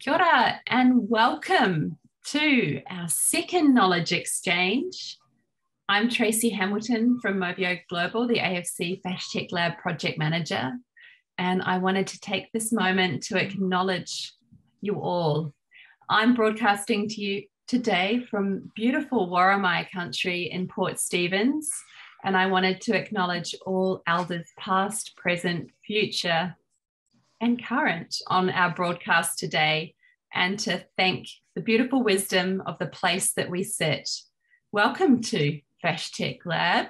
Kia ora and welcome to our second knowledge exchange. I'm Tracy Hamilton from Movio Global, the AFC FashTech Lab project manager, and I wanted to take this moment to acknowledge you all. I'm broadcasting to you today from beautiful Worimi country in Port Stephens, and I wanted to acknowledge all elders past, present, future, and current on our broadcast today, and to thank the beautiful wisdom of the place that we sit. Welcome to FashTech Lab.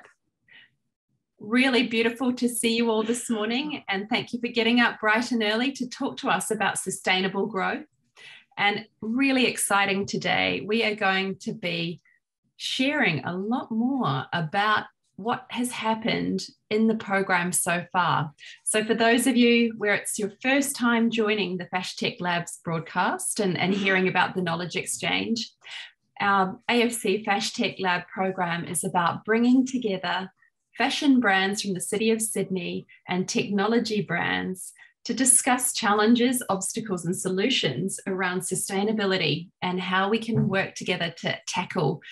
Really beautiful to see you all this morning, and thank you for getting up bright and early to talk to us about sustainable growth. And really exciting today, we are going to be sharing a lot more about what has happened in the program so far. So for those of you where it's your first time joining the FashTech Labs broadcast and hearing about the knowledge exchange, our AFC FashTech Lab program is about bringing together fashion brands from the City of Sydney and technology brands to discuss challenges, obstacles, and solutions around sustainability and how we can work together to tackle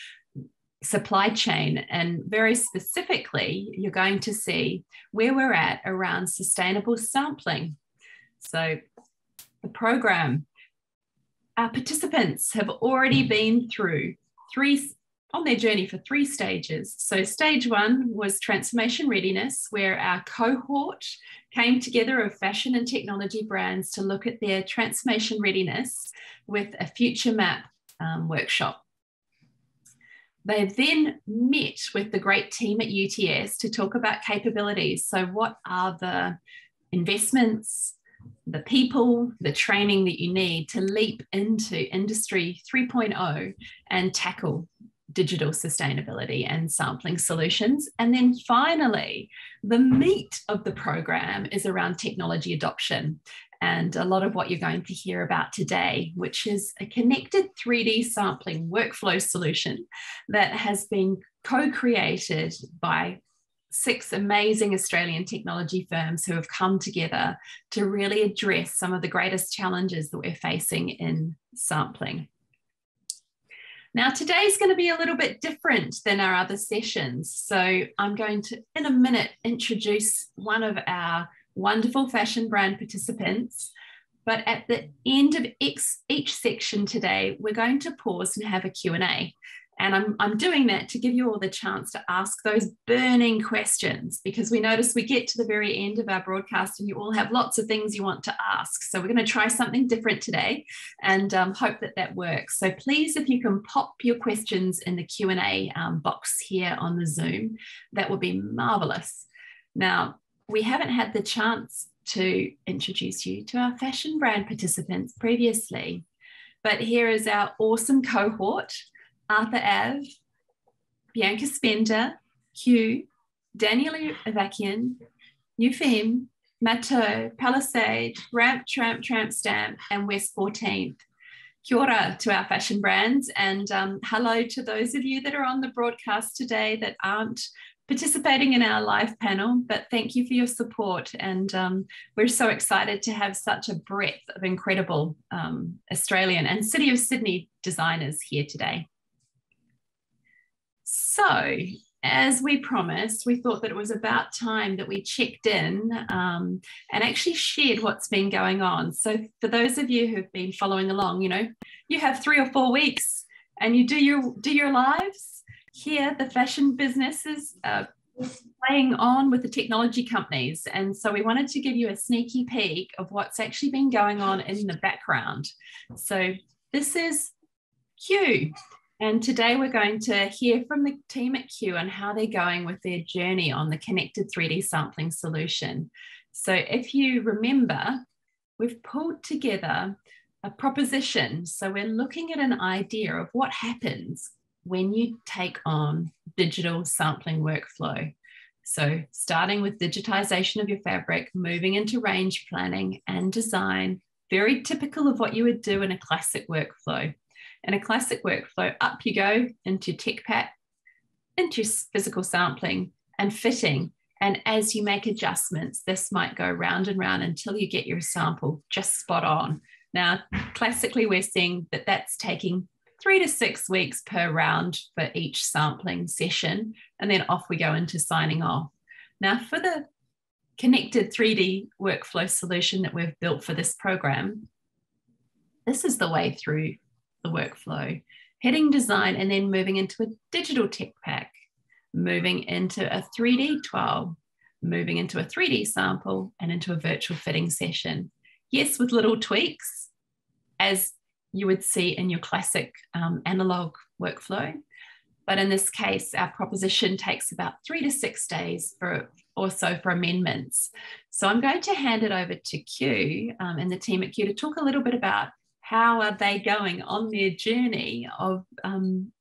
supply chain. And very specifically, you're going to see where we're at around sustainable sampling. So the program, our participants have already been through on their journey for 3 stages. So stage 1 was transformation readiness, where our cohort came together of fashion and technology brands to look at their transformation readiness with a future map workshop. They then met with the great team at UTS to talk about capabilities. So what are the investments, the people, the training that you need to leap into Industry 3.0 and tackle digital sustainability and sampling solutions? And then finally, the meat of the program is around technology adoption, and a lot of what you're going to hear about today, which is a connected 3D sampling workflow solution that has been co-created by 6 amazing Australian technology firms who have come together to really address some of the greatest challenges that we're facing in sampling. Now, today's going to be a little bit different than our other sessions. So I'm going to, in a minute, introduce one of our wonderful fashion brand participants. But at the end of each section today, we're going to pause and have a Q&A. And I'm doing that to give you all the chance to ask those burning questions, because we notice we get to the very end of our broadcast and you all have lots of things you want to ask. So we're going to try something different today and hope that that works. So please, if you can pop your questions in the Q&A box here on the Zoom, that would be marvelous. Now, we haven't had the chance to introduce you to our fashion brand participants previously, but here is our awesome cohort: Arthur Ave, Bianca Spender, Hugh, Daniela Avakian, Eufem, Matteau, Palisade, Ramp, Tramp, Tramp Stamp, and West 14th. Kia ora to our fashion brands, and hello to those of you that are on the broadcast today that aren't participating in our live panel, but thank you for your support. And we're so excited to have such a breadth of incredible Australian and City of Sydney designers here today. So, as we promised, we thought that it was about time that we checked in and actually shared what's been going on. So for those of you who've been following along, you know, you have 3 or 4 weeks and you do your lives. Here, the fashion businesses are playing on with the technology companies. And so we wanted to give you a sneaky peek of what's actually been going on in the background. So this is Q. And today we're going to hear from the team at Q on how they're going with their journey on the connected 3D sampling solution. So if you remember, we've pulled together a proposition. So we're looking at an idea of what happens when you take on digital sampling workflow. So starting with digitization of your fabric, moving into range planning and design, very typical of what you would do in a classic workflow. In a classic workflow, up you go into tech pack, into physical sampling and fitting. And as you make adjustments, this might go round and round until you get your sample just spot on. Now, classically, we're seeing that that's taking 3 to 6 weeks per round for each sampling session, and then off we go into signing off. Now, for the connected 3D workflow solution that we've built for this program, this is the way through the workflow. Heading design and then moving into a digital tech pack, moving into a 3D toile, moving into a 3D sample and into a virtual fitting session. Yes, with little tweaks, as you would see in your classic analog workflow. But in this case, our proposition takes about 3 to 6 days or so for amendments. So I'm going to hand it over to Q and the team at Q to talk a little bit about how are they going on their journey of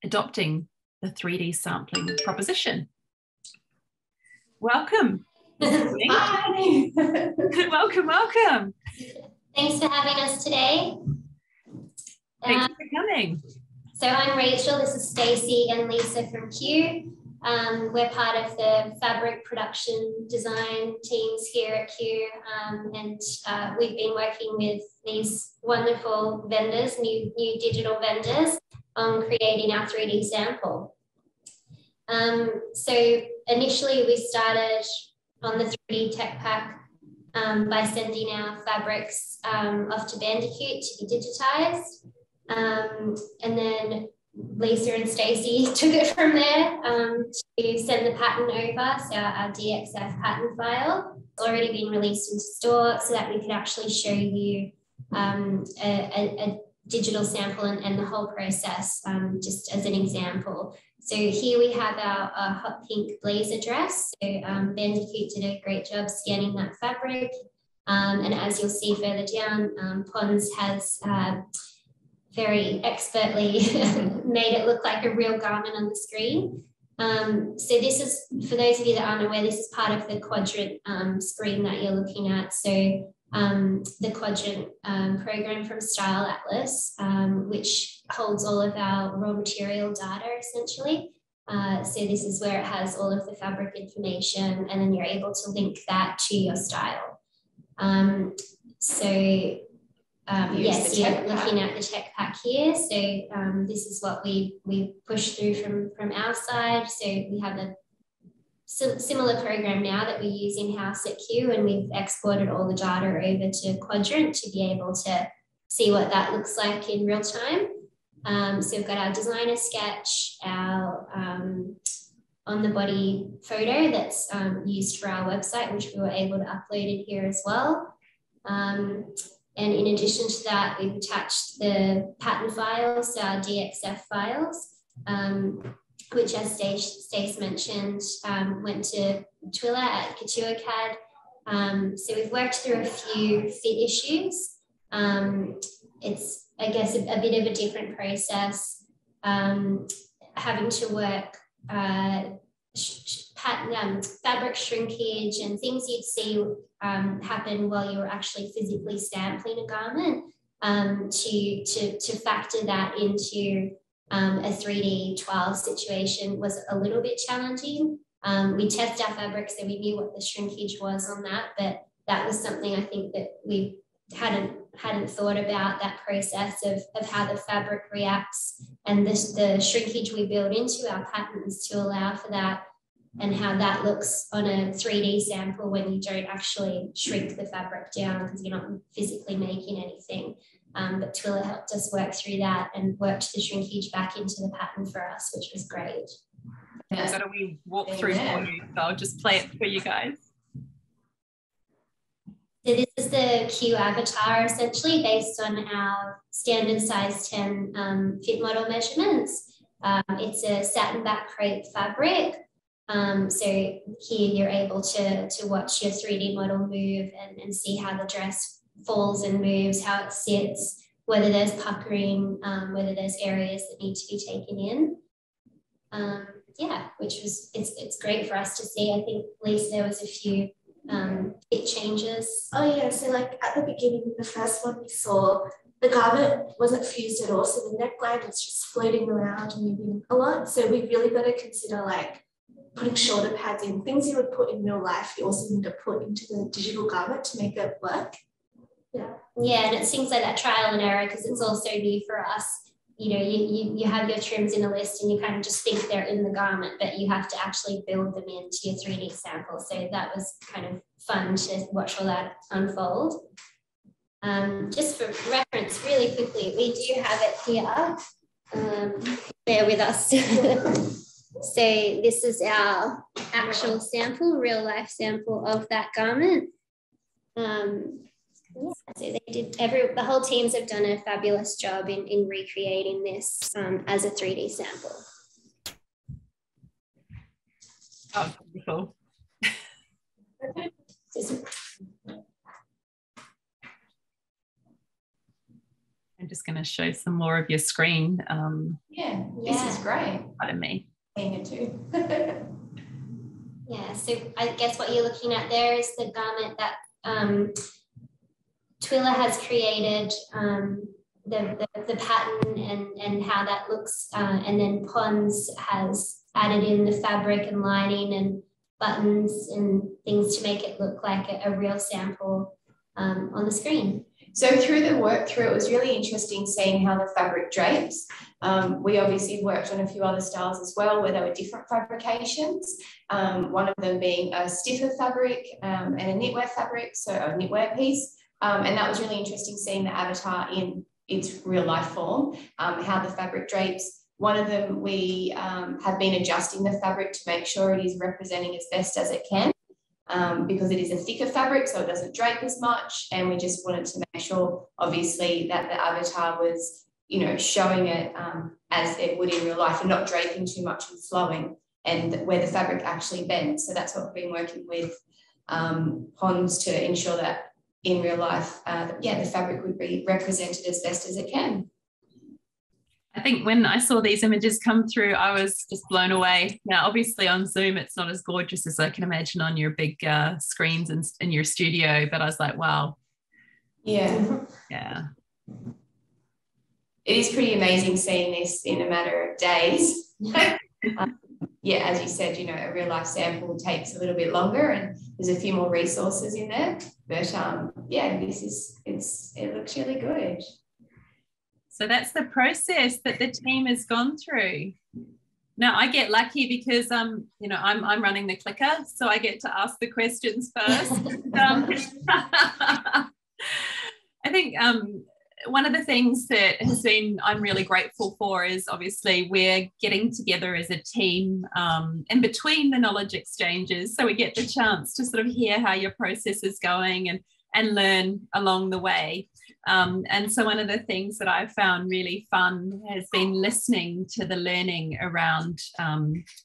adopting the 3D sampling proposition. Welcome. Hi. welcome. Thanks for having us today. Thanks for coming. So I'm Rachel, this is Stacey and Lisa from Q. We're part of the fabric production design teams here at Q, and we've been working with these wonderful vendors, new digital vendors, on creating our 3D sample. So initially we started on the 3D tech pack by sending our fabrics off to Bandicoot to be digitized. And then Lisa and Stacey took it from there to send the pattern over. So our DXF pattern file already been released into store so that we could actually show you a digital sample and the whole process, just as an example. So here we have our hot pink blazer dress. So Bandicoot did a great job scanning that fabric. And as you'll see further down, Pons has very expertly made it look like a real garment on the screen. So this is, for those of you that aren't aware, this is part of the quadrant screen that you're looking at. So the quadrant program from Style Atlas, which holds all of our raw material data essentially. So this is where it has all of the fabric information, and then you're able to link that to your style. Yes, you're looking at the tech pack here. So this is what we push through from our side. So we have a similar program now that we use in-house at Q, and we've exported all the data over to Quadrant to be able to see what that looks like in real time. So we've got our designer sketch, our on the body photo that's used for our website, which we were able to upload in here as well. And in addition to that, we've attached the pattern files, our DXF files, which, as Stace mentioned, went to Twila at Couture CAD. So we've worked through a few fit issues. It's, I guess, a bit of a different process, having to work fabric shrinkage and things you'd see happen while you were actually physically sampling a garment, to factor that into a 3D toile situation was a little bit challenging. We test our fabric, so we knew what the shrinkage was on that, but that was something I think that we hadn't thought about, that process of how the fabric reacts and the shrinkage we build into our patterns to allow for that, and how that looks on a 3D sample when you don't actually shrink the fabric down because you're not physically making anything. But Twila helped us work through that and worked the shrinkage back into the pattern for us, which was great. Yeah. So we walk through for you, so I'll just play it for you guys. So this is the Q avatar, essentially based on our standard size 10 fit model measurements. It's a satin back crepe fabric. So here you're able to watch your 3D model move and see how the dress falls and moves, how it sits, whether there's puckering, whether there's areas that need to be taken in. Yeah, which was, it's great for us to see. I think, Lisa, there was a few fit changes. Oh yeah, so like at the beginning, the first one we saw, the garment wasn't fused at all, so the neckline was just floating around and moving a lot. So we've really got to consider like putting shoulder pads in, things you would put in real life, you also need to put into the digital garment to make it work. Yeah, and it's things like that trial and error, because it's also new for us. You know, you have your trims in a list and you kind of just think they're in the garment, but you have to actually build them into your 3D sample. So that was kind of fun to watch all that unfold. Just for reference, really quickly, we do have it here. Bear with us. So this is our actual sample, real life sample of that garment. Yeah, so they did. The whole teams have done a fabulous job in recreating this as a 3D sample. Oh, beautiful. I'm just going to show some more of your screen. This is great. Pardon me. Seeing it too. Yeah, so I guess what you're looking at there is the garment that Twila has created, the pattern and how that looks, and then Pons has added in the fabric and lining and buttons and things to make it look like a real sample on the screen. So through the work through, it was really interesting seeing how the fabric drapes. We obviously worked on a few other styles as well where there were different fabrications, one of them being a stiffer fabric and a knitwear fabric, so a knitwear piece. And that was really interesting seeing the avatar in its real life form, how the fabric drapes. One of them, we have been adjusting the fabric to make sure it is representing as best as it can. Because it is a thicker fabric, so it doesn't drape as much, and we just wanted to make sure, obviously, that the avatar was, you know, showing it as it would in real life and not draping too much and flowing, and where the fabric actually bends. So that's what we've been working with Pons to ensure that in real life, the fabric would be represented as best as it can. I think when I saw these images come through, I was just blown away. Now, obviously on Zoom, it's not as gorgeous as I can imagine on your big screens in your studio, but I was like, wow. Yeah. Yeah. It is pretty amazing seeing this in a matter of days. As you said, you know, a real life sample takes a little bit longer and there's a few more resources in there, but it looks really good. So that's the process that the team has gone through. Now I get lucky because I'm running the clicker, so I get to ask the questions first. I think one of the things that I'm really grateful for is obviously we're getting together as a team in between the knowledge exchanges, so we get the chance to sort of hear how your process is going and learn along the way. And so one of the things that I've found really fun has been listening to the learning around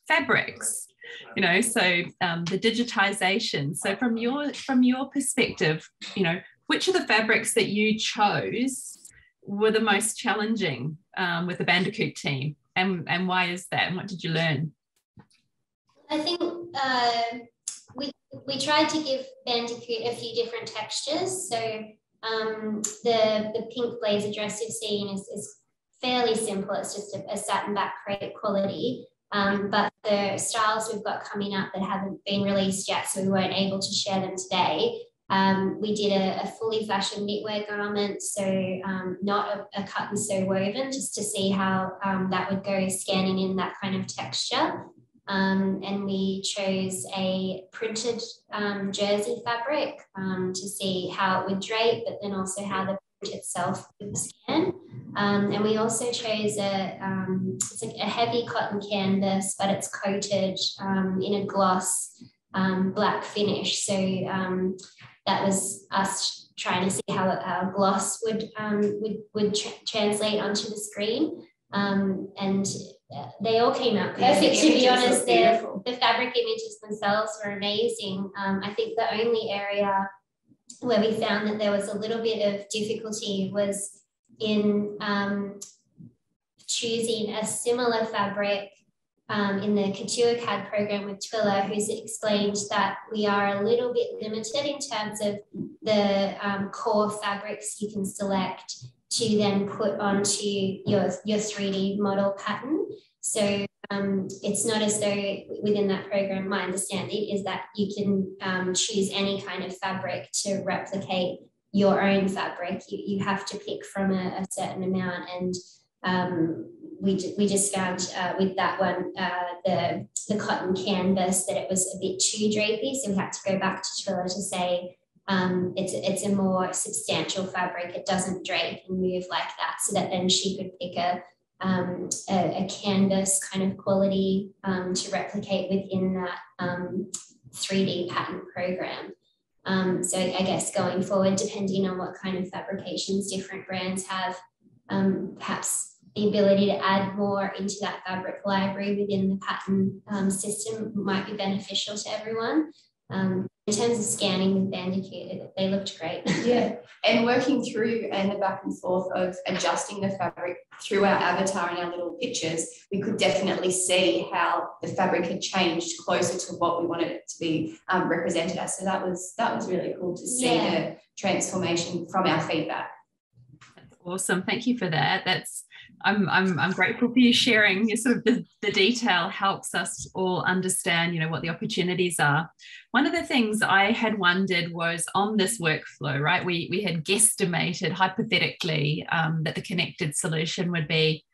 fabrics, you know, so the digitization. So from your perspective, you know, which of the fabrics that you chose were the most challenging with the Bandicoot team, and why is that, and what did you learn? I think we tried to give Bandicoot a few different textures. So the pink blazer dress you've seen is fairly simple. It's just a satin back crepe quality. But the styles we've got coming up that haven't been released yet, so we weren't able to share them today. We did a fully fashioned knitwear garment, so not a cut and sew woven, just to see how that would go scanning in that kind of texture. And we chose a printed jersey fabric to see how it would drape, but then also how the print itself would scan. And we also chose it's like a heavy cotton canvas, but it's coated in a gloss black finish. So that was us trying to see how our gloss would translate onto the screen. And they all came out perfect, to be honest. The fabric images themselves were amazing. I think the only area where we found that there was a little bit of difficulty was in choosing a similar fabric in the Couture CAD program with Twila, who's explained that we are a little bit limited in terms of the core fabrics you can select to then put onto your 3D model pattern. So it's not as though within that program, my understanding is that you can choose any kind of fabric to replicate your own fabric. You have to pick from a certain amount, and we just found with that one, the cotton canvas, that it was a bit too drapey, so we had to go back to Twila to say it's a more substantial fabric. It doesn't drape and move like that, so that then she could pick a canvas kind of quality to replicate within that 3D pattern program. So I guess going forward, depending on what kind of fabrications different brands have, perhaps the ability to add more into that fabric library within the pattern system might be beneficial to everyone. In terms of scanning with Bandicoot, they looked great. Yeah, and working through and the back and forth of adjusting the fabric through our avatar and our little pictures, we could definitely see how the fabric had changed closer to what we wanted it to be represented as. So that was really cool to see the transformation from our feedback. That's awesome. Thank you for that. I'm grateful for you sharing. Your sort of the detail helps us all understand, what the opportunities are. One of the things I had wondered was on this workflow, right? We had guesstimated hypothetically that the connected solution would be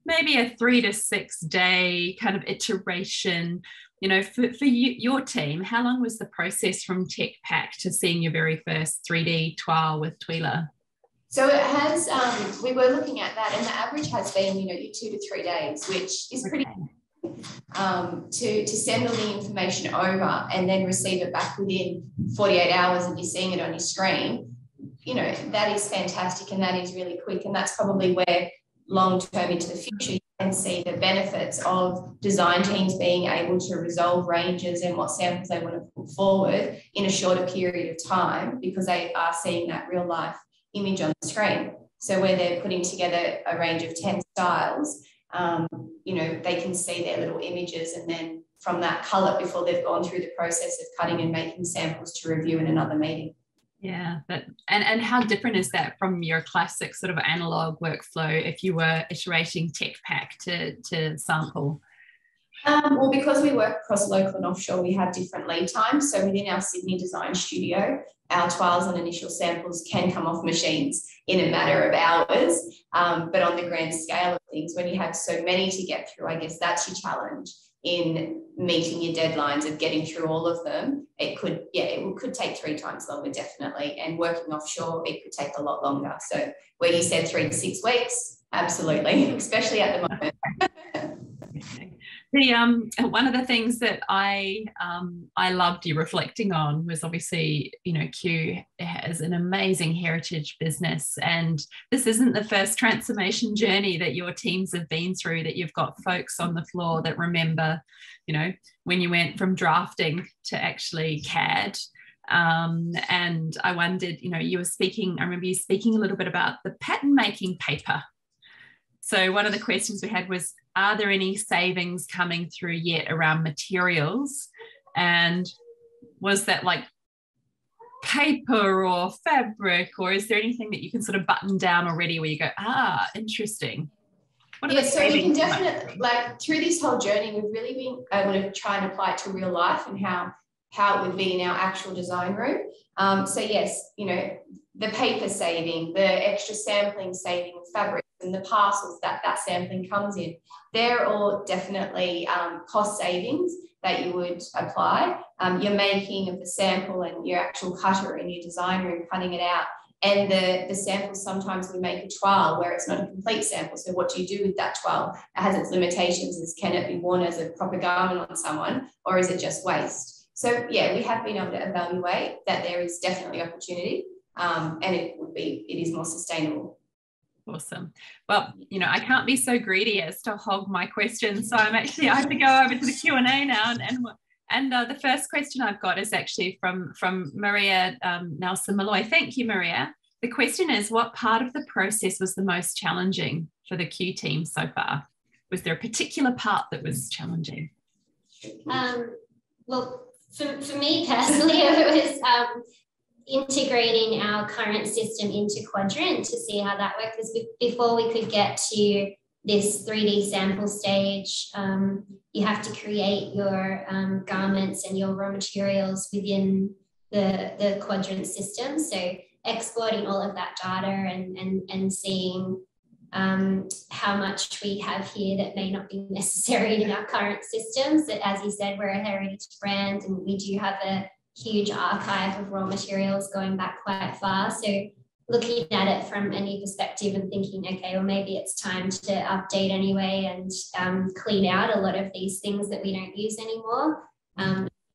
maybe a 3 to 6 day kind of iteration. For your team, how long was the process from tech pack to seeing your very first 3D toile with Twila? So it has, we were looking at that, and the average has been, your 2 to 3 days, which is pretty to send all the information over and then receive it back within 48 hours and you're seeing it on your screen. That is fantastic, and that is really quick, and that's probably where long-term into the future you can see the benefits of design teams being able to resolve ranges and what samples they want to put forward in a shorter period of time, because they are seeing that real life image on the screen. So where they're putting together a range of 10 styles, they can see their little images, and then from that colour before they've gone through the process of cutting and making samples to review in another meeting. Yeah, and how different is that from your classic sort of analog workflow if you were iterating tech pack to sample? Well, because we work across local and offshore, we have different lead times. So within our Sydney design studio, our toiles and initial samples can come off machines in a matter of hours. But on the grand scale of things, when you have so many to get through, I guess that's your challenge in meeting your deadlines of getting through all of them. It could take 3 times longer, definitely. And working offshore, it could take a lot longer. So where you said 3 to 6 weeks, absolutely, especially at the moment. One of the things that I loved you reflecting on was obviously, Q has an amazing heritage business, and this isn't the first transformation journey that your teams have been through, that you've got folks on the floor that remember, when you went from drafting to actually CAD. And I wondered, I remember you speaking a little bit about the pattern making paper. So one of the questions we had was, are there any savings coming through yet around materials? And was that like paper or fabric, or is there anything that you can sort of button down already where you go, interesting? So we can definitely, through this whole journey, we've really been able to try and apply it to real life and how it would be in our actual design room. So yes, the paper saving, the extra sampling saving of fabric, and the parcels that sampling comes in, they're all definitely cost savings that you would apply. Your making of the sample and your actual cutter in your design room, cutting it out, and the samples, sometimes we make a toile where it's not a complete sample. So what do you do with that toile? It has its limitations. Can it be worn as a proper garment on someone, or is it just waste? So yeah, we have been able to evaluate that there is definitely opportunity, and it is more sustainable. Awesome. Well, I can't be so greedy as to hog my questions. So I have to go over to the Q&A now. And the first question I've got is actually from Maria Nelson Malloy. Thank you, Maria. The question is, what part of the process was the most challenging for the Q team so far? Was there a particular part that was challenging? Well, for me personally, it was integrating our current system into Quadrant to see how that worked. Because before we could get to this 3D sample stage, you have to create your garments and your raw materials within the Quadrant system. So exporting all of that data and seeing how much we have here that may not be necessary in our current systems. That, as you said, we're a heritage brand and we do have a huge archive of raw materials going back quite far. So looking at it from a new perspective and thinking, okay, well, maybe it's time to update anyway and clean out a lot of these things that we don't use anymore.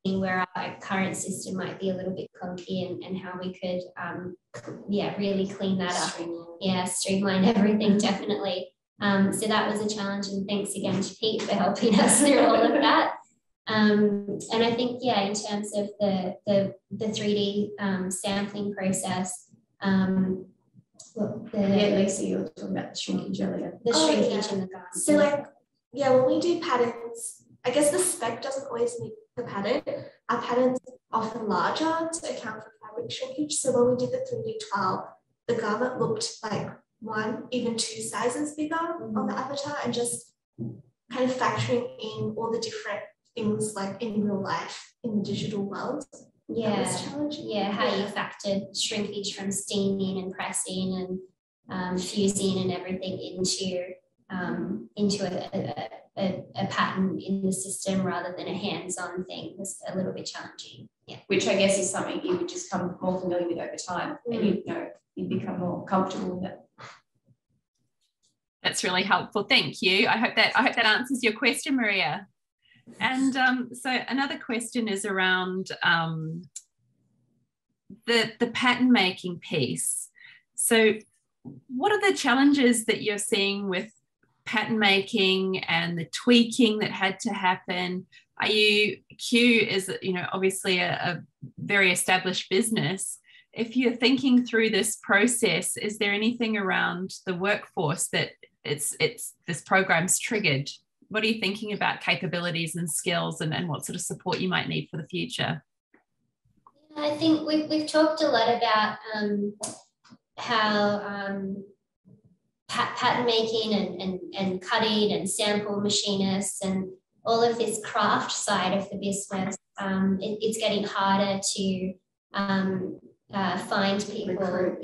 Where our current system might be a little bit clunky and how we could, really clean that up. Streamline everything, definitely. So that was a challenge, and thanks again to Pete for helping us through all of that. And I think, in terms of the 3D sampling process, Lisa, you were talking about the shrinkage earlier. The shrinkage in the garment. So when we do patterns, I guess the spec doesn't always meet the pattern. Our patterns are often larger to account for fabric shrinkage. So when we did the 3D toile, the garment looked like 1, even 2 sizes bigger on the avatar, and just kind of factoring in all the different things like in real life in the digital world. That was challenging. How you factored shrinkage from steaming and pressing and fusing and everything into a pattern in the system rather than a hands-on thing was a little bit challenging. Which I guess is something you would just become more familiar with over time, and you'd become more comfortable with it. That's really helpful. Thank you. I hope that answers your question, Maria. And so another question is around the pattern making piece. So what are the challenges that you're seeing with pattern making and the tweaking that had to happen? Q is, obviously a very established business. If you're thinking through this process, is there anything around the workforce that this program's triggered? What are you thinking about capabilities and skills and what sort of support you might need for the future? I think we've talked a lot about how pattern making and cutting and sample machinists and all of this craft side of the business, it's getting harder to find people.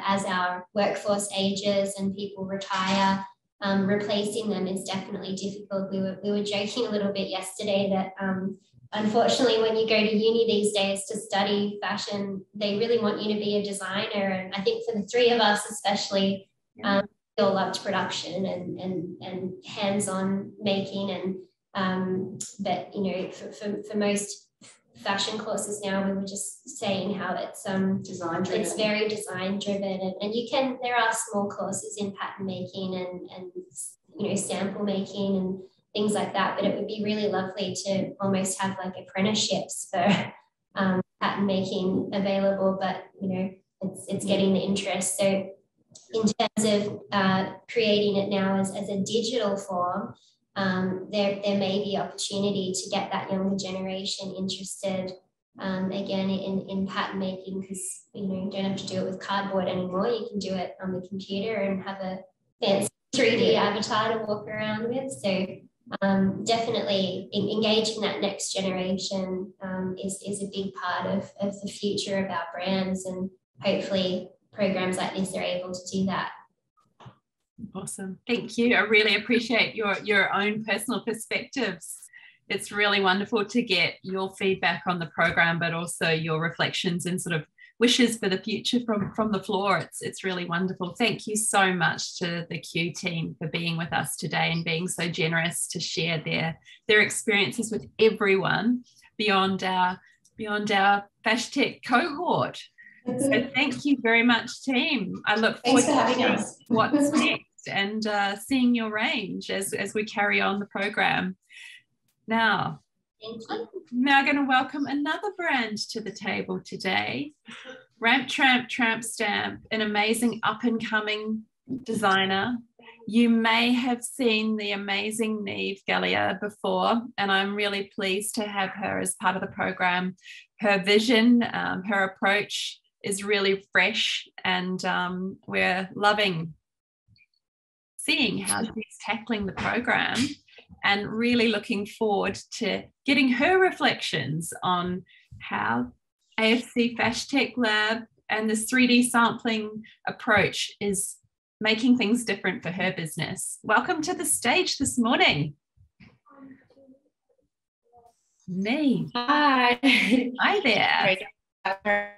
As our workforce ages and people retire, replacing them is definitely difficult. We were joking a little bit yesterday that unfortunately, when you go to uni these days to study fashion, they really want you to be a designer. And I think for the 3 of us especially, we all loved production and hands-on making. And but for most fashion courses now, we were just saying how it's design driven. It's very design driven, and there are small courses in pattern making and sample making and things like that, but it would be really lovely to almost have like apprenticeships for pattern making available, but it's getting the interest. So in terms of creating it now as a digital form, there may be opportunity to get that younger generation interested again in pattern making, because you don't have to do it with cardboard anymore. You can do it on the computer and have a fancy 3D avatar to walk around with. So definitely engaging that next generation is a big part of the future of our brands, and hopefully programs like this are able to do that. Awesome. Thank you. I really appreciate your own personal perspectives. It's really wonderful to get your feedback on the program, but also your reflections and sort of wishes for the future from the floor. It's really wonderful. Thank you so much to the Q team for being with us today and being so generous to share their experiences with everyone beyond our FashTech cohort. So thank you very much, team. I look forward to seeing what's next and seeing your range as we carry on the program. Now, I'm now going to welcome another brand to the table today. Ramp Tramp Stamp, an amazing up-and-coming designer. You may have seen the amazing Neve Gallia before, and I'm really pleased to have her as part of the program. Her vision, her approach is really fresh, and we're loving seeing how she's tackling the program, and really looking forward to getting her reflections on how AFC FashTech Lab and this 3D sampling approach is making things different for her business. Welcome to the stage this morning. Me. Hi. Hi there.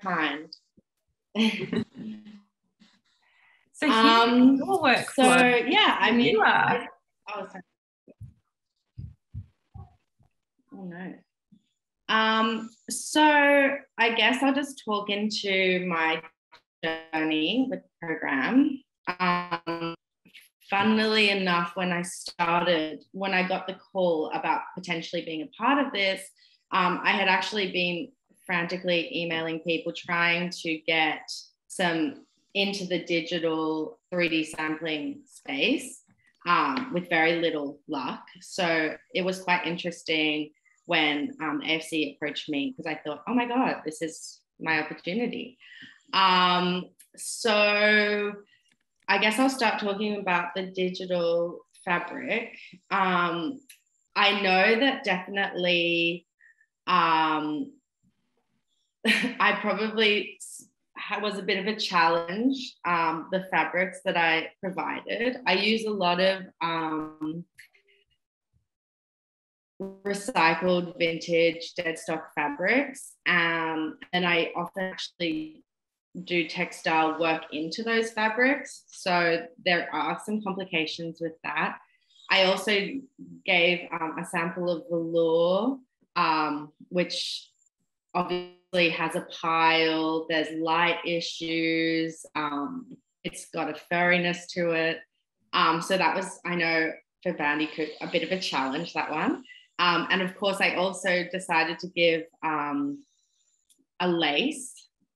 Kind. So here's your workflow. So yeah, I mean, you are. Oh, sorry. Oh no. So I guess I'll just talk into my journey with the program. Funnily enough, when I got the call about potentially being a part of this, I had actually been frantically emailing people trying to get some into the digital 3D sampling space with very little luck. So it was quite interesting when AFC approached me, because I thought, oh my God, this is my opportunity. So I guess I'll start talking about the digital fabric. I know that definitely I probably was a bit of a challenge, the fabrics that I provided. I use a lot of recycled vintage dead stock fabrics, and I often actually do textile work into those fabrics, so there are some complications with that. I also gave a sample of velour, which obviously has a pile, there's light issues, it's got a furriness to it, so that was, I know for Bandicoot, a bit of a challenge, that one. And of course, I also decided to give a lace,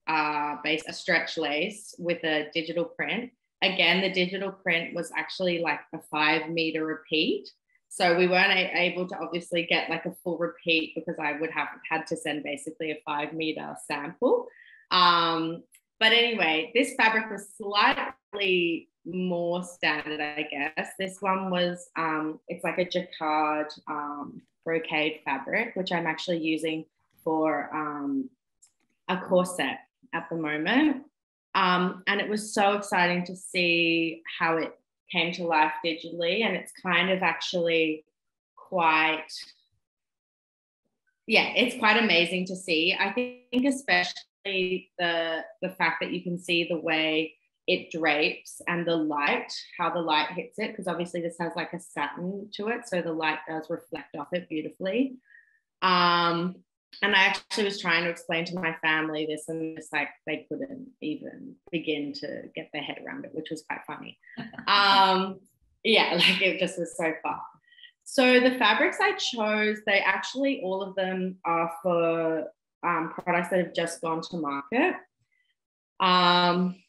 a stretch lace with a digital print. Again, the digital print was actually like a 5 meter repeat. So we weren't able to obviously get like a full repeat, because I would have had to send basically a 5 meter sample. But anyway, this fabric was slightly more standard, I guess. This one was, it's like a jacquard brocade fabric, which I'm actually using for a corset at the moment. And it was so exciting to see how it came to life digitally. And it's kind of actually quite, yeah, it's quite amazing to see. I think especially the fact that you can see the way it drapes and the light, how the light hits it, because obviously this has like a satin to it, so the light does reflect off it beautifully. And I actually was trying to explain to my family this, and it's like they couldn't even begin to get their head around it, which was quite funny. Yeah, like it just was so far. So the fabrics I chose, they actually, all of them are for products that have just gone to market.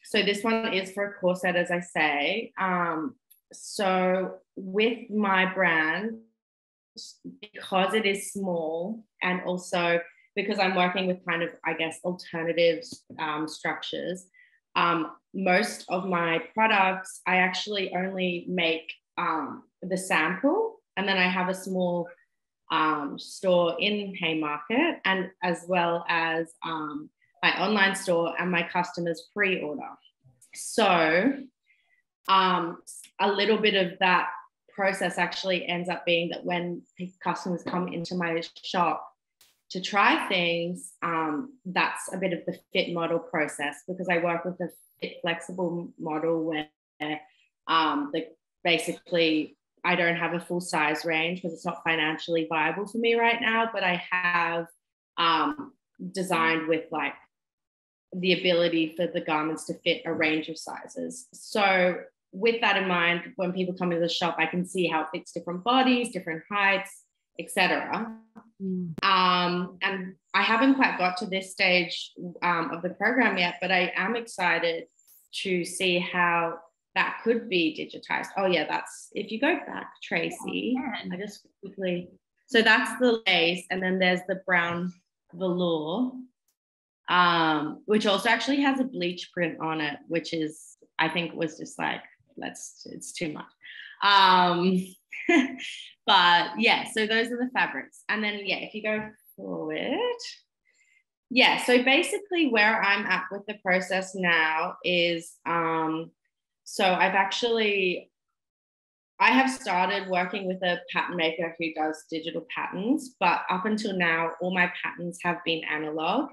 So this one is for a corset, as I say. So with my brand, because it is small, and also because I'm working with kind of, I guess, alternative structures, most of my products, I actually only make the sample, and then I have a small store in Haymarket, and as well as my online store and my customers pre-order. So a little bit of that process actually ends up being that when customers come into my shop to try things, that's a bit of the fit model process, because I work with a fit flexible model where basically I don't have a full size range because it's not financially viable for me right now, but I have designed with like the ability for the garments to fit a range of sizes. So with that in mind, when people come into the shop, I can see how it fits different bodies, different heights, etc. And I haven't quite got to this stage of the program yet, but I am excited to see how that could be digitized. Oh yeah, that's, if you go back, Tracy, I just quickly, so that's the lace, and then there's the brown velour, which also actually has a bleach print on it, which is, I think was just like, it's too much. But yeah, so those are the fabrics. And then yeah, if you go forward, Yeah, so basically where I'm at with the process now is, so I have started working with a pattern maker who does digital patterns, but up until now, all my patterns have been analog.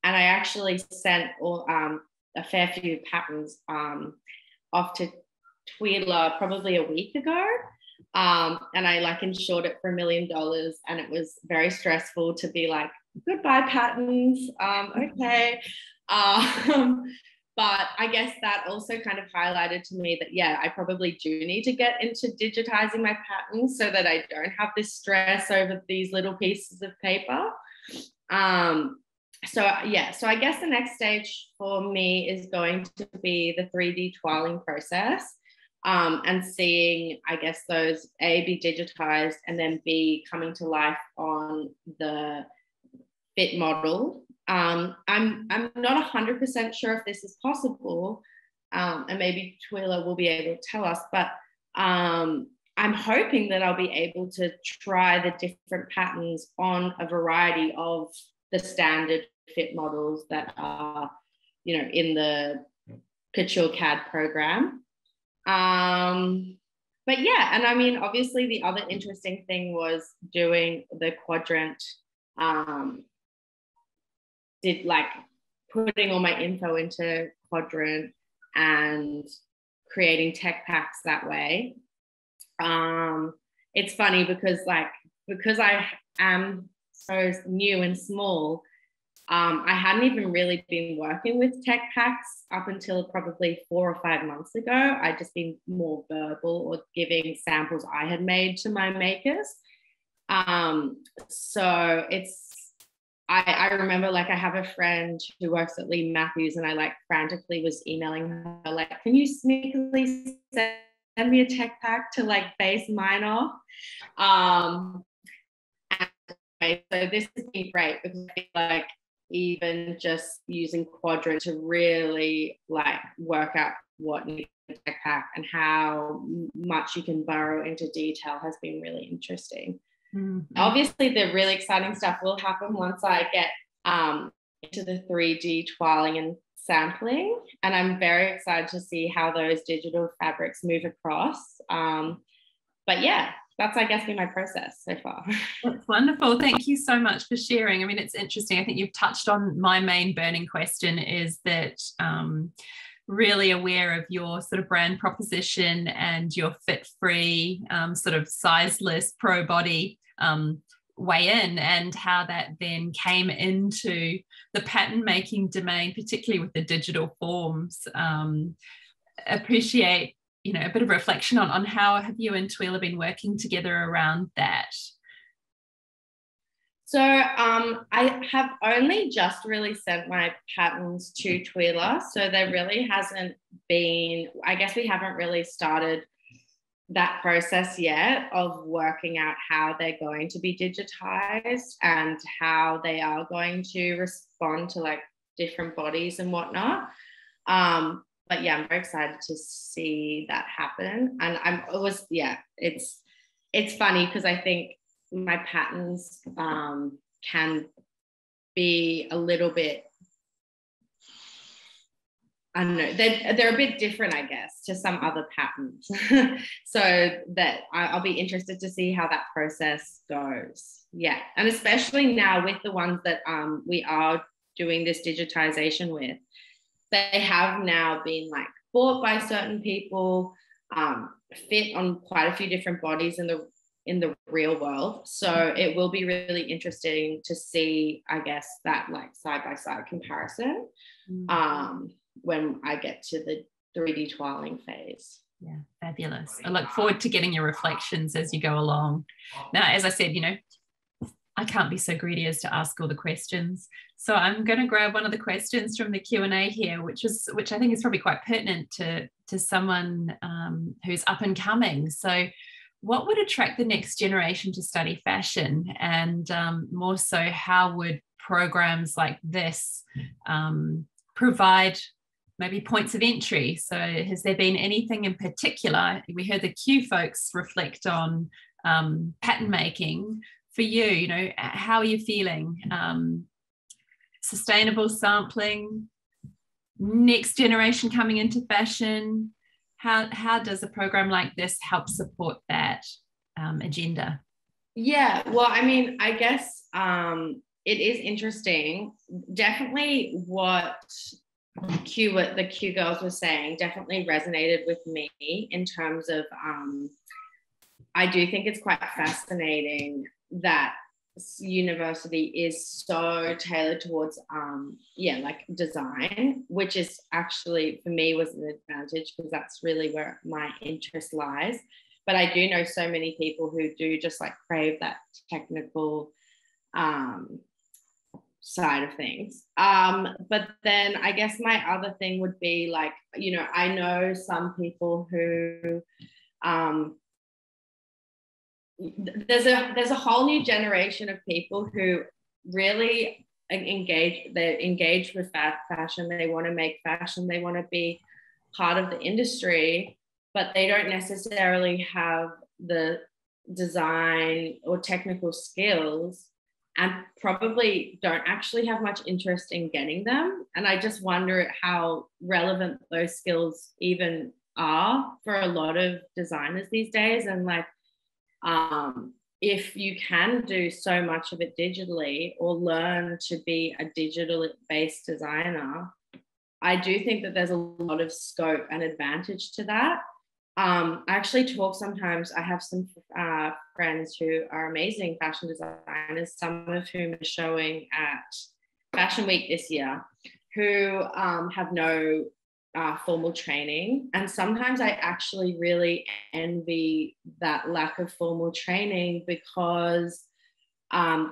And I actually sent a fair few patterns off to Toile probably a week ago. And I like insured it for $1 million, and it was very stressful to be like, goodbye patterns, okay. But I guess that also kind of highlighted to me that, yeah, I probably do need to get into digitizing my patterns so that I don't have this stress over these little pieces of paper. So I guess the next stage for me is going to be the 3D toiling process, and seeing, I guess, those A, be digitized, and then B, coming to life on the fit model. I'm not 100% sure if this is possible, and maybe Toile will be able to tell us, but I'm hoping that I'll be able to try the different patterns on a variety of the standard fit models that are, in the Couture CAD program. But yeah, and I mean, obviously the other interesting thing was doing the quadrant, putting all my info into quadrant and creating tech packs that way. It's funny because I am so new and small, I hadn't even really been working with tech packs up until probably 4 or 5 months ago. I'd just been more verbal or giving samples I had made to my makers. So I remember, like, I have a friend who works at Lee Matthews, and I frantically was emailing her, like, can you sneakily send me a tech pack to base mine off? So this has been great because I feel like even just using quadrant to really work out what needs a tech pack and how much you can burrow into detail has been really interesting. Mm-hmm. Obviously, the really exciting stuff will happen once I get into the 3D toiling and sampling, and I'm very excited to see how those digital fabrics move across. But yeah, that's, I guess, been my process so far. That's wonderful. Thank you so much for sharing. I mean, it's interesting. I think you've touched on my main burning question, is that really aware of your sort of brand proposition and your fit-free, sort of sizeless pro body way in, and how that then came into the pattern making domain, particularly with the digital forms. Appreciate a bit of reflection on how have you and Toile been working together around that? So I have only just really sent my patterns to Toile, so there really hasn't been, I guess we haven't really started that process yet of working out how they're going to be digitized and how they are going to respond to different bodies and whatnot. But yeah, I'm very excited to see that happen. And it's funny because I think my patterns can be a little bit, I don't know, they're a bit different, I guess, to some other patterns. So that I'll be interested to see how that process goes. Yeah, and especially now with the ones that we are doing this digitization with, they have now been bought by certain people, fit on quite a few different bodies in the real world. So it will be really interesting to see, I guess, that side-by-side comparison when I get to the 3D toiling phase. Yeah, fabulous. I look forward to getting your reflections as you go along. Now, as I said, I can't be so greedy as to ask all the questions. So I'm going to grab one of the questions from the Q&A here, which I think is probably quite pertinent to someone who's up and coming. So what would attract the next generation to study fashion? And more so, how would programs like this provide maybe points of entry? So has there been anything in particular? We heard the Q folks reflect on pattern making. For you, how are you feeling sustainable sampling, next generation coming into fashion. How does a program like this help support that agenda? Yeah, well, I mean, I guess it is interesting. Definitely what the Q girls were saying definitely resonated with me in terms of I do think it's quite fascinating that university is so tailored towards like design, which is actually for me was an advantage because that's really where my interest lies. But I do know so many people who do just like crave that technical side of things. But then I guess my other thing would be like, you know, I know some people who there's a whole new generation of people who really they're engaged with fashion. They want to make fashion. They want to be part of the industry, but they don't necessarily have the design or technical skills and probably don't actually have much interest in getting them. And I just wonder how relevant those skills even are for a lot of designers these days. And like, if you can do so much of it digitally or learn to be a digital based designer, I do think that there's a lot of scope and advantage to that. I actually talk sometimes, I have some friends who are amazing fashion designers, some of whom are showing at Fashion Week this year, who have no formal training. And sometimes I actually really envy that lack of formal training because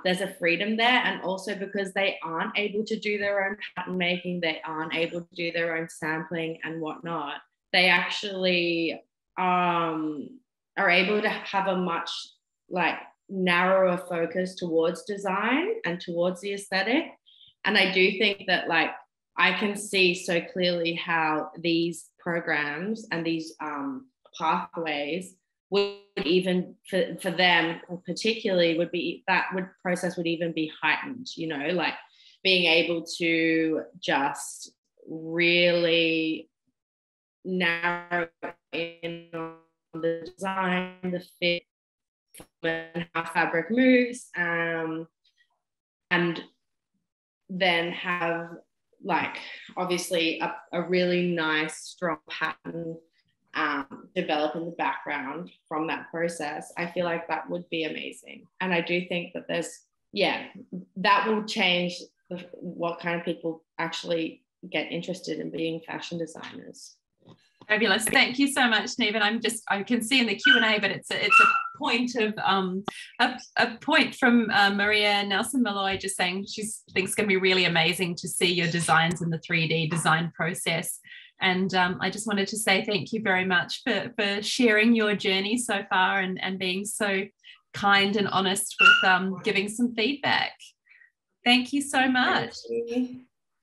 there's a freedom there, and also because they aren't able to do their own pattern making, they aren't able to do their own sampling and whatnot. They actually are able to have a much like narrower focus towards design and towards the aesthetic. And I do think that like I can see so clearly how these programs and these pathways would even for them particularly would be process would even be heightened, you know, like being able to just really narrow in on the design, the fit, and how fabric moves, and then have like obviously a really nice strong pattern develop in the background from that process. I feel like that would be amazing. And I do think that that will change what kind of people actually get interested in being fashion designers. Fabulous. Thank you so much, Neve. And I can see in the Q&A, but it's a point of a point from Maria Nelson Malloy just saying she thinks it's going to be really amazing to see your designs in the 3D design process. And I just wanted to say thank you very much for sharing your journey so far and being so kind and honest with giving some feedback. Thank you so much.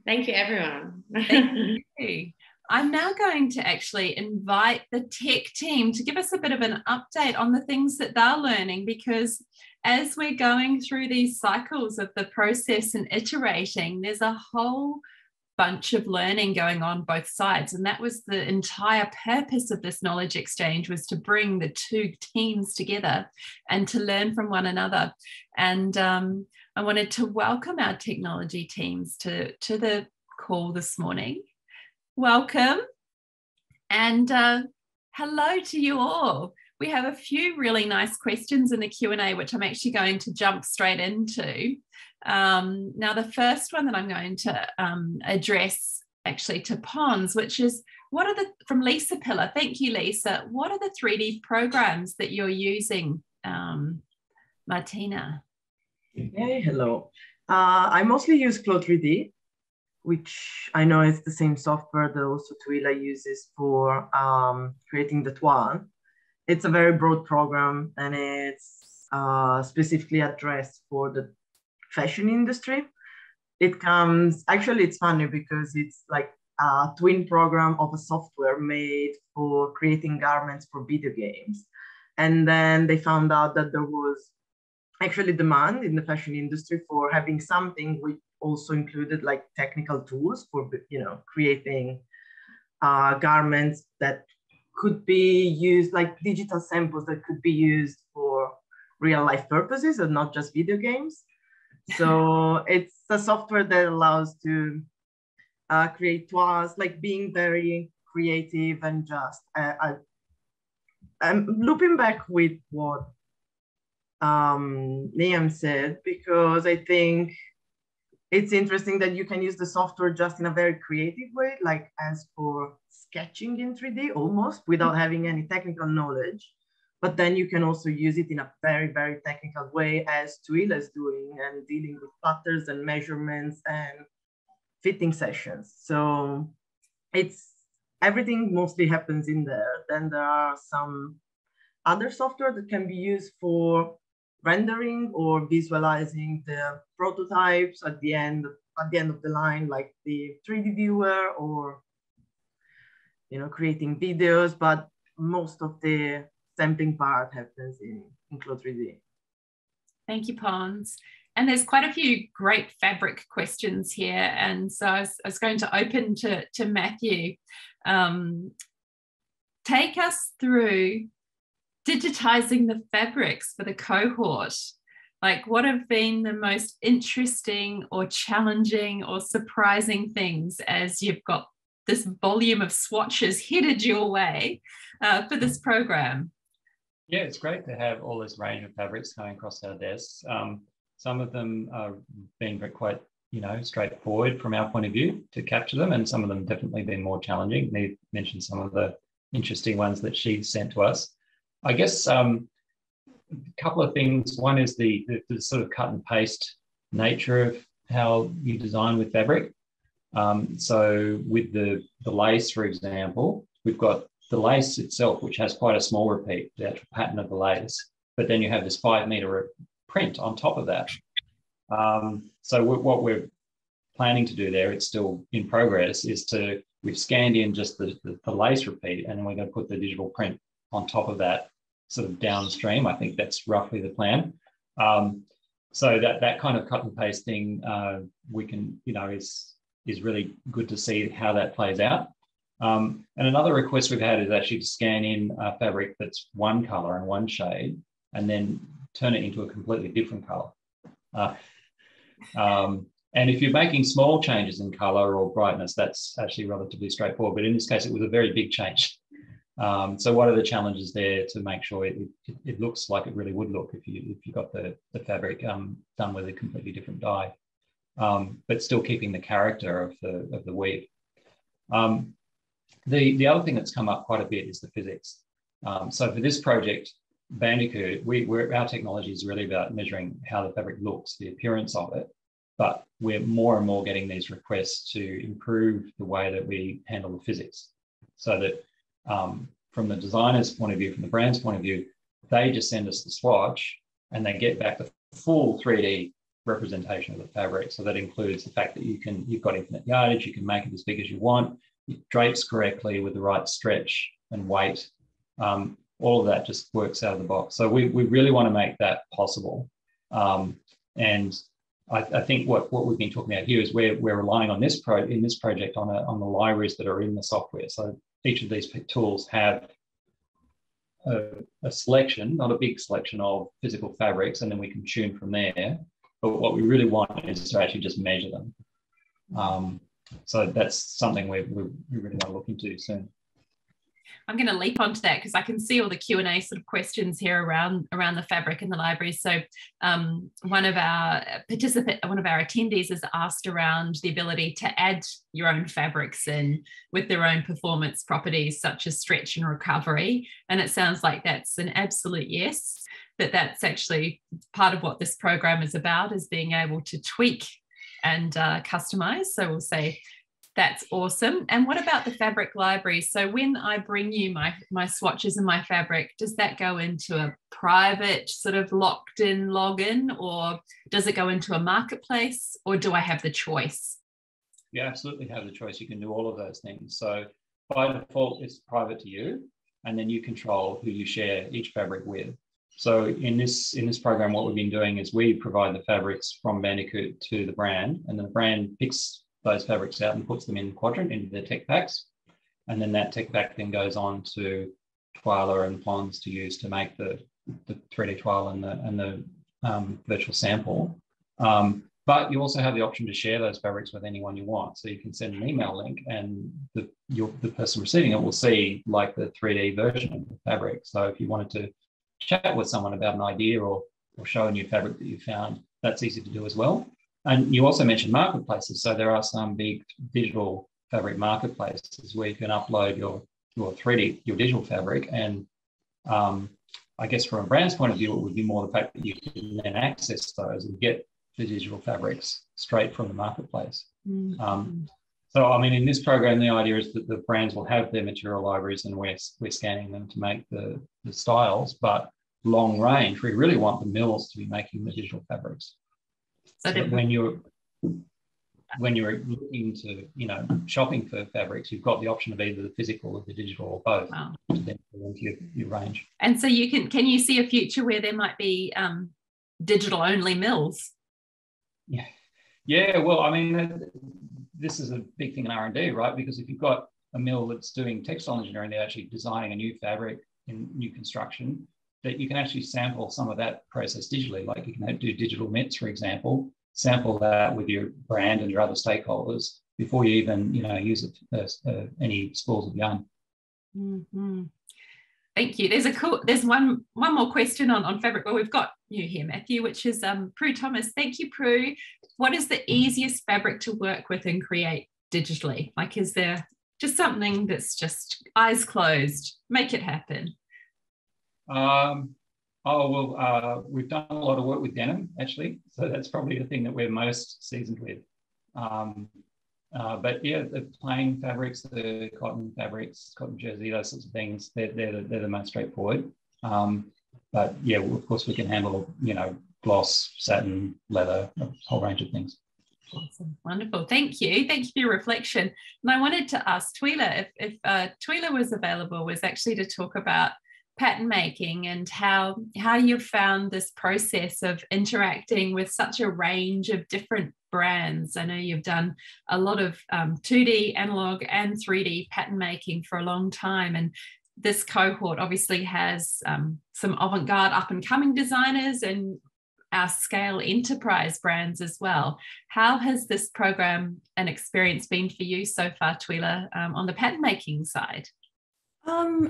Thank you, everyone. Thank you. I'm now going to actually invite the tech team to give us a bit of an update on the things that they're learning, because as we're going through these cycles of the process and iterating, there's a whole bunch of learning going on both sides. And that was the entire purpose of this knowledge exchange, was to bring the two teams together and to learn from one another. And I wanted to welcome our technology teams to the call this morning. Welcome and hello to you all. We have a few really nice questions in the Q&A, which I'm actually going to jump straight into. Now, the first one that I'm going to address actually to Pons, which is from Lisa Pillar. Thank you, Lisa. What are the 3D programs that you're using, Martina? Hey, hello. I mostly use Flow 3D, which I know is the same software that also Toile uses for creating the toile. It's a very broad program, and it's specifically addressed for the fashion industry. It's funny because it's like a twin program of a software made for creating garments for video games. And then they found out that there was actually demand in the fashion industry for having something also included like technical tools for, creating garments that could be used, like digital samples that could be used for real life purposes and not just video games. So it's a software that allows to create toiles, like being very creative and just, I'm looping back with what Liam said, because I think it's interesting that you can use the software just in a very creative way, like as for sketching in 3D almost without having any technical knowledge. But then you can also use it in a very, very technical way as toile is doing and dealing with patterns and measurements and fitting sessions. So it's everything mostly happens in there. Then there are some other software that can be used for rendering or visualizing the prototypes at the end of the line, like the 3D viewer, or creating videos. But most of the sampling part happens in Clo 3D. Thank you, Pons. And there's quite a few great fabric questions here. And so I was going to open to Matthew. Take us through digitizing the fabrics for the cohort. Like, what have been the most interesting or challenging or surprising things as you've got this volume of swatches headed your way for this program? Yeah, it's great to have all this range of fabrics coming across our desks. Some of them are being quite, straightforward from our point of view to capture them, and some of them definitely been more challenging. Neve mentioned some of the interesting ones that she sent to us. I guess a couple of things. One is the sort of cut and paste nature of how you design with fabric. So with the lace, for example, we've got the lace itself, which has quite a small repeat, the actual pattern of the lace, but then you have this 5 meter print on top of that. So what we're planning to do there, it's still in progress, is we've scanned in just the lace repeat, and then we're going to put the digital print on top of that, sort of downstream. I think that's roughly the plan. So that kind of cut and paste thing, we can, is really good to see how that plays out. And another request we've had is actually to scan in a fabric that's one color and one shade, and then turn it into a completely different color. And if you're making small changes in color or brightness, that's actually relatively straightforward. But in this case, it was a very big change. So what are the challenges there to make sure it looks like it really would look if you got the fabric done with a completely different dye, but still keeping the character of the weave. The other thing that's come up quite a bit is the physics. So for this project, Bandicoot, our technology is really about measuring how the fabric looks, the appearance of it, but we're more and more getting these requests to improve the way that we handle the physics, so that from the designer's point of view, from the brand's point of view, they just send us the swatch and they get back the full 3D representation of the fabric. So that includes the fact that you've got infinite yardage, you can make it as big as you want, it drapes correctly with the right stretch and weight. All of that just works out of the box. So we really want to make that possible. And I think what we've been talking about here is we're relying on in this project on the libraries that are in the software. So each of these tools have a selection, not a big selection of physical fabrics, and then we can tune from there. But what we really want is to actually just measure them. So that's something we really want to look into soon. I'm going to leap onto that because I can see all the Q&A sort of questions here around the fabric in the library. So one of our attendees has asked around the ability to add your own fabrics in with their own performance properties such as stretch and recovery. And it sounds like that's an absolute yes, that's actually part of what this program is about, is being able to tweak and customize. So we'll say, that's awesome. And what about the fabric library? So when I bring you my swatches and my fabric, does that go into a private sort of locked in login, or does it go into a marketplace, or do I have the choice? You absolutely have the choice. You can do all of those things. So by default, it's private to you, and then you control who you share each fabric with. So in this program, what we've been doing is we provide the fabrics from Bandicoot to the brand, and then the brand picks those fabrics out and puts them in Quadrant into their tech packs. And then that tech pack then goes on to toile and ponds to use to make the 3D toile and the virtual sample. But you also have the option to share those fabrics with anyone you want. So you can send an email link, and the person receiving it will see like the 3D version of the fabric. So if you wanted to chat with someone about an idea or show a new fabric that you found, that's easy to do as well. And you also mentioned marketplaces. So there are some big digital fabric marketplaces where you can upload your digital fabric. And I guess from a brand's point of view, it would be more the fact that you can then access those and get the digital fabrics straight from the marketplace. So, I mean, in this program, the idea is that the brands will have their material libraries and we're scanning them to make the styles, but long range, we really want the mills to be making the digital fabrics. So that when you're looking to, shopping for fabrics, you've got the option of either the physical or the digital or both. Wow. To then go into your range. And so can you see a future where there might be digital only mills? Yeah. Well, I mean, this is a big thing in R&D, right? Because if you've got a mill that's doing textile engineering, they're actually designing a new fabric in new construction, that you can actually sample some of that process digitally. Like you can do digital mitts, for example, sample that with your brand and your other stakeholders before you even, use any spools of yarn. Mm-hmm. Thank you. There's one more question on fabric. Well, we've got you here, Matthew, which is Prue Thomas. Thank you, Prue. What is the easiest fabric to work with and create digitally? Like, is there just something that's just eyes closed, make it happen? We've done a lot of work with denim, actually. So that's probably the thing that we're most seasoned with. But yeah, the plain fabrics, the cotton fabrics, cotton jersey, those sorts of things, they're the most straightforward. But yeah, of course we can handle, gloss, satin, leather, a whole range of things. Awesome. Wonderful. Thank you. Thank you for your reflection. And I wanted to ask Toile if Toile was available, was actually to talk about pattern making and how you've found this process of interacting with such a range of different brands. I know you've done a lot of 2D, analog and 3D pattern making for a long time, and this cohort obviously has some avant-garde up-and-coming designers and our scale enterprise brands as well. How has this program and experience been for you so far, Toile, on the pattern making side?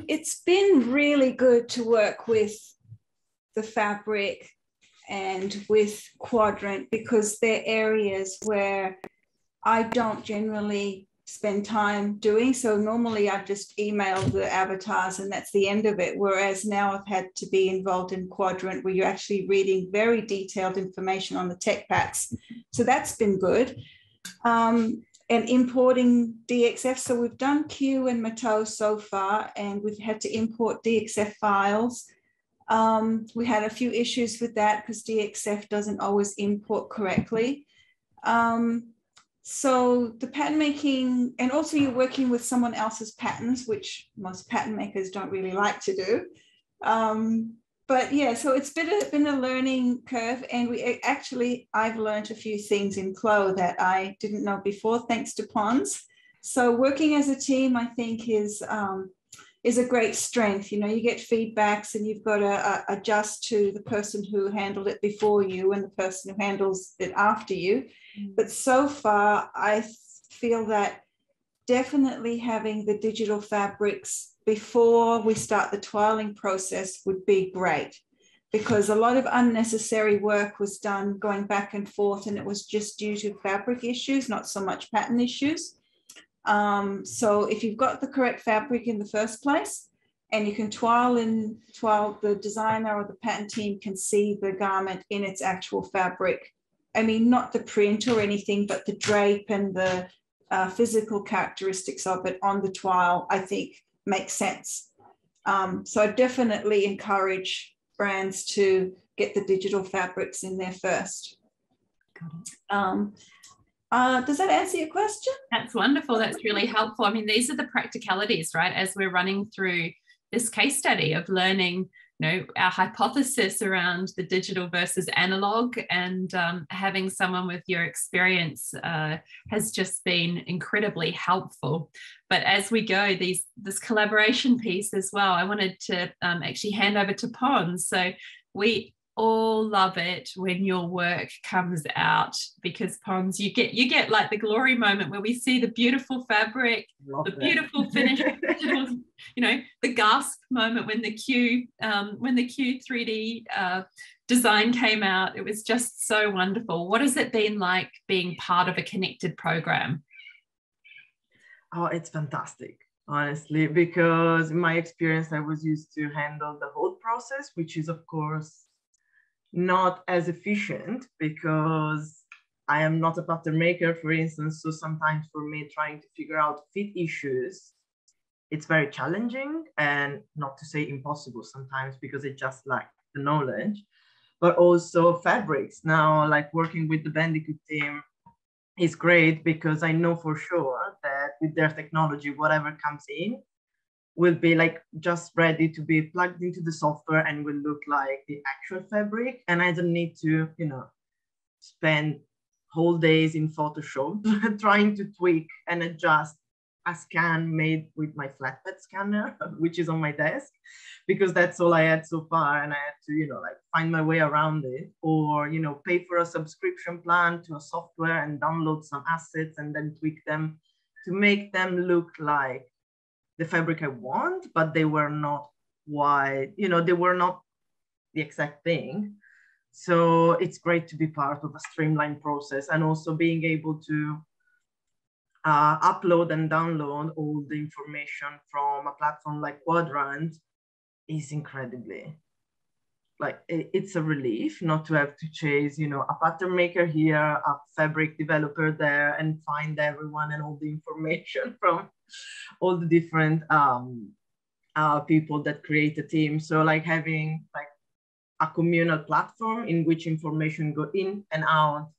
It's been really good to work with the fabric and with Quadrant, because they're areas where I don't generally spend time doing. So normally I just email the avatars and that's the end of it. Whereas now I've had to be involved in Quadrant, where you're actually reading very detailed information on the tech packs. So that's been good. And importing DXF. So we've done Q and Matteau so far, and we've had to import DXF files. We had a few issues with that because DXF doesn't always import correctly. So the pattern making, and also you're working with someone else's patterns, which most pattern makers don't really like to do. But yeah, so it's been a learning curve, and I've learned a few things in Clo that I didn't know before, thanks to Pons. So working as a team, I think, is a great strength. You get feedbacks, and you've got to adjust to the person who handled it before you and the person who handles it after you. But so far, I feel that definitely having the digital fabrics before we start the toiling process would be great, because a lot of unnecessary work was done going back and forth, and it was just due to fabric issues, not so much pattern issues. So if you've got the correct fabric in the first place, and you can toile, the designer or the pattern team can see the garment in its actual fabric. I mean, not the print or anything, but the drape and the physical characteristics of it on the toile, I think, makes sense. So I definitely encourage brands to get the digital fabrics in there first. Does that answer your question? That's wonderful. That's really helpful. I mean, these are the practicalities, right? As we're running through this case study of learning our hypothesis around the digital versus analog, and having someone with your experience has just been incredibly helpful. But as we go, this collaboration piece as well, I wanted to actually hand over to Pons. So we all love it when your work comes out, because Pons, you get like the glory moment where we see the beautiful fabric, beautiful finished digital, the gasp moment when the Q 3D design came out. It was just so wonderful. What has it been like being part of a connected program? Oh, it's fantastic, honestly, because in my experience, I was used to handle the whole process, which is, of course, not as efficient because I am not a pattern maker, for instance. So sometimes for me, trying to figure out fit issues, it's very challenging, and not to say impossible sometimes, because it just lacks the knowledge. But also fabrics. Now, like working with the Bandicoot team is great, because I know for sure that with their technology, whatever comes in will be like just ready to be plugged into the software and will look like the actual fabric. And I don't need to, spend whole days in Photoshop trying to tweak and adjust a scan made with my flatbed scanner, which is on my desk, because that's all I had so far. And I had to, find my way around it, or, pay for a subscription plan to a software and download some assets and then tweak them to make them look like the fabric I want, but they were not wide, they were not the exact thing. So it's great to be part of a streamlined process, and also being able to upload and download all the information from a platform like Quadrant is incredibly, it's a relief not to have to chase, a pattern maker here, a fabric developer there, and find everyone and all the information from all the different people that create a team. So having a communal platform in which information go in and out,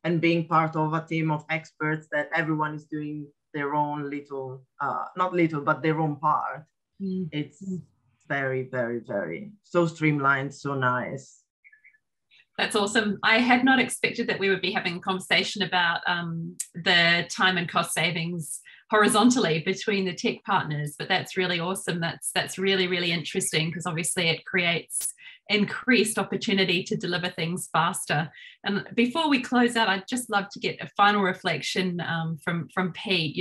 and being part of a team of experts that everyone is doing their own little, not little, but their own part. It's very, very, very so streamlined, so nice. That's awesome. I had not expected that we would be having a conversation about the time and cost savings horizontally between the tech partners, but that's really awesome. That's really, really interesting, because obviously it creates increased opportunity to deliver things faster. And before we close out, I'd just love to get a final reflection from Pete.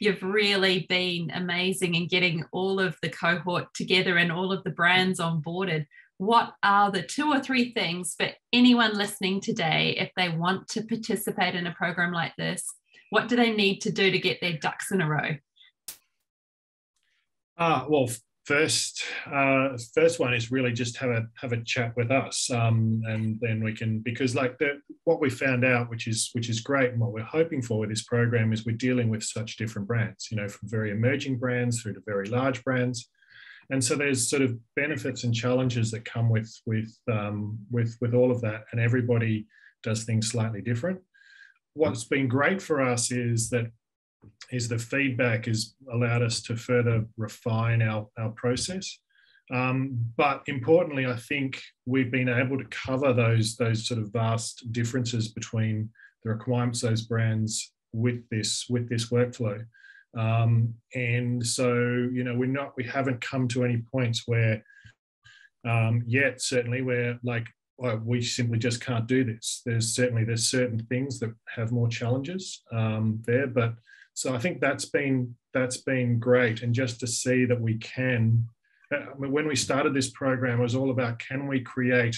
You've really been amazing in getting all of the cohort together and all of the brands onboarded. What are the 2 or 3 things for anyone listening today, if they want to participate in a program like this? What do they need to do to get their ducks in a row? Well, first one is really just have a chat with us, and then we can, because what we found out, which is great, and what we're hoping for with this program, is we're dealing with such different brands, from very emerging brands through to very large brands. And so there's sort of benefits and challenges that come with all of that, and everybody does things slightly different. What's been great for us is the feedback has allowed us to further refine our process. But importantly, I think we've been able to cover those sort of vast differences between the requirements of those brands with this workflow. And so, we haven't come to any points where yet, certainly, where we simply just can't do this. There's certain things that have more challenges there, but so I think that's been great. And just to see that we can, when we started this program, it was all about, can we create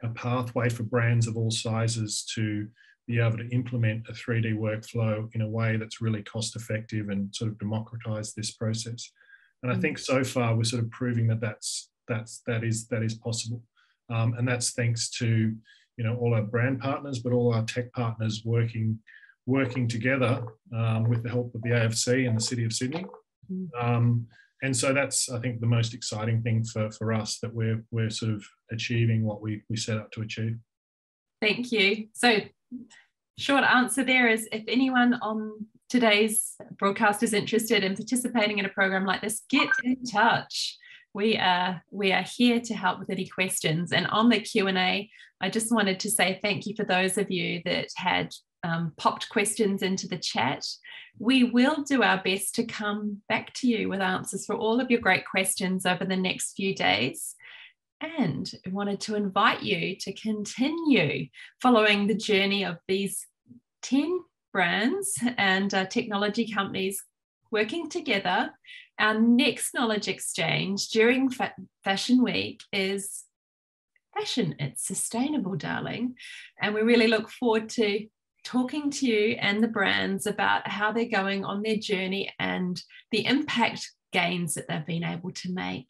a pathway for brands of all sizes to be able to implement a 3D workflow in a way that's really cost effective and sort of democratize this process. And I think so far we're sort of proving that is possible. And that's thanks to, all our brand partners, but all our tech partners working together with the help of the AFC and the City of Sydney. And so that's, I think, the most exciting thing for us, that we're sort of achieving what we set out to achieve. Thank you. So short answer there is, if anyone on today's broadcast is interested in participating in a program like this, get in touch. we are here to help with any questions. And on the Q&A, I just wanted to say thank you for those of you that had popped questions into the chat. We will do our best to come back to you with answers for all of your great questions over the next few days. And I wanted to invite you to continue following the journey of these 10 brands and technology companies working together. Our next knowledge exchange during Fashion Week is fashion. It's sustainable, darling. And we really look forward to talking to you and the brands about how they're going on their journey and the impact gains that they've been able to make.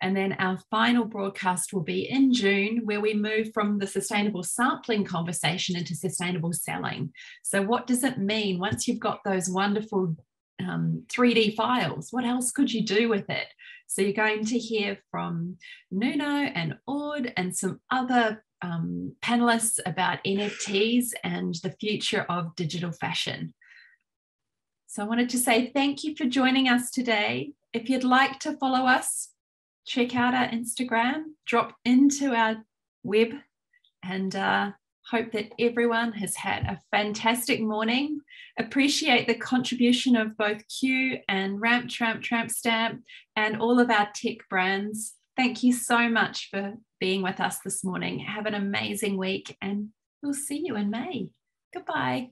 And then our final broadcast will be in June, where we move from the sustainable sampling conversation into sustainable selling. So what does it mean once you've got those wonderful 3D files? What else could you do with it? So you're going to hear from Nuno and Ord and some other panelists about NFTs and the future of digital fashion. So I wanted to say thank you for joining us today. If you'd like to follow us, check out our Instagram, drop into our web, and hope that everyone has had a fantastic morning. Appreciate the contribution of both Q and Ramp, Tramp Stamp, and all of our tech brands. Thank you so much for being with us this morning. Have an amazing week, and we'll see you in May. Goodbye.